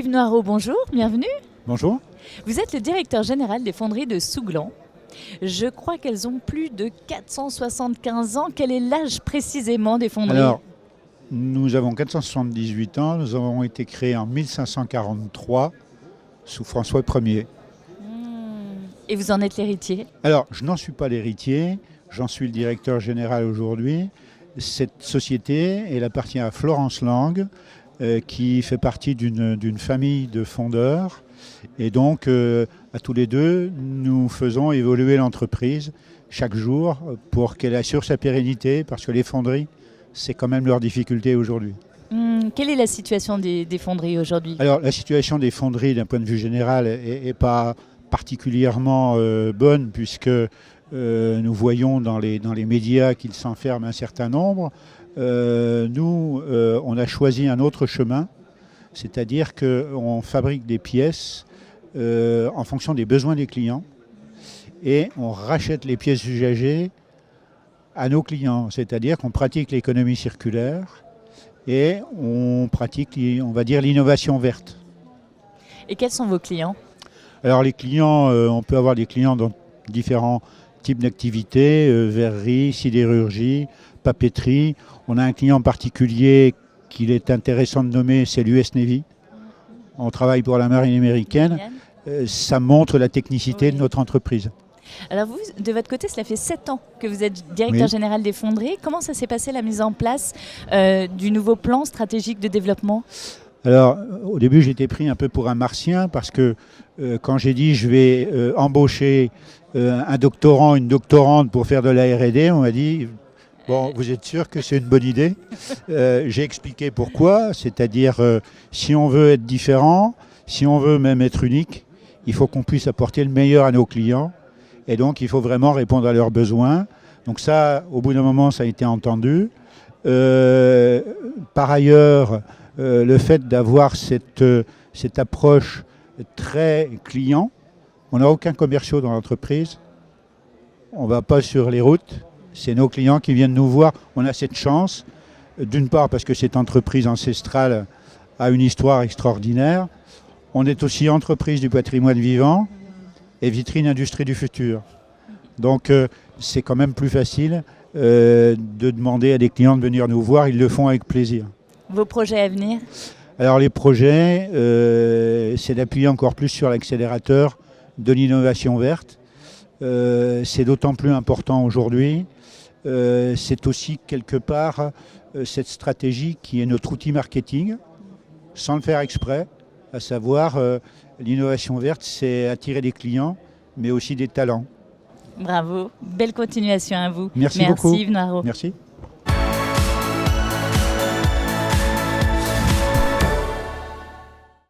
Yves Noireau, bonjour, bienvenue. Bonjour. Vous êtes le directeur général des fonderies de Souglan. Je crois qu'elles ont plus de 475 ans. Quel est l'âge précisément des fonderies? Alors, nous avons 478 ans. Nous avons été créés en 1543 sous François Ier. Et vous en êtes l'héritier? Alors, je n'en suis pas l'héritier. J'en suis le directeur général aujourd'hui. Cette société, elle appartient à Florence Lang, qui fait partie d'une famille de fondeurs. Et donc, à tous les deux, nous faisons évoluer l'entreprise chaque jour pour qu'elle assure sa pérennité, parce que les fonderies, c'est quand même leur difficulté aujourd'hui. Quelle est la situation des fonderies aujourd'hui? Alors, la situation des fonderies, d'un point de vue général, n'est pas particulièrement bonne, puisque nous voyons dans les médias qu'il s'enferme un certain nombre. Nous, on a choisi un autre chemin, c'est-à-dire qu'on fabrique des pièces en fonction des besoins des clients et on rachète les pièces usagées à nos clients, c'est-à-dire qu'on pratique l'économie circulaire et on pratique, on va dire, l'innovation verte. Et quels sont vos clients? Alors les clients, on peut avoir des clients dans différents types d'activités, verrerie, sidérurgie, papeterie. On a un client particulier qu'il est intéressant de nommer, c'est l'US Navy. On travaille pour la marine américaine. Ça montre la technicité de notre entreprise. Alors vous, de votre côté, cela fait 7 ans que vous êtes directeur général des fonderies. Comment ça s'est passé la mise en place du nouveau plan stratégique de développement? Alors, au début, j'étais pris un peu pour un martien parce que quand j'ai dit je vais embaucher un doctorant, une doctorante pour faire de la R&D, on m'a dit bon, vous êtes sûr que c'est une bonne idée? J'ai expliqué pourquoi, c'est-à-dire si on veut être différent, si on veut même être unique, il faut qu'on puisse apporter le meilleur à nos clients et donc il faut vraiment répondre à leurs besoins. Donc ça, au bout d'un moment, ça a été entendu. Par ailleurs, le fait d'avoir cette approche très client, on n'a aucun commerciaux dans l'entreprise, on ne va pas sur les routes, c'est nos clients qui viennent nous voir. On a cette chance, d'une part parce que cette entreprise ancestrale a une histoire extraordinaire, on est aussi entreprise du patrimoine vivant et vitrine industrie du futur. Donc c'est quand même plus facile de demander à des clients de venir nous voir, ils le font avec plaisir. Vos projets à venir? Alors les projets, c'est d'appuyer encore plus sur l'accélérateur de l'innovation verte. C'est d'autant plus important aujourd'hui. C'est aussi quelque part cette stratégie qui est notre outil marketing, sans le faire exprès, à savoir l'innovation verte, c'est attirer des clients, mais aussi des talents. Bravo, belle continuation à vous. Merci beaucoup. Yves Noireau. Merci.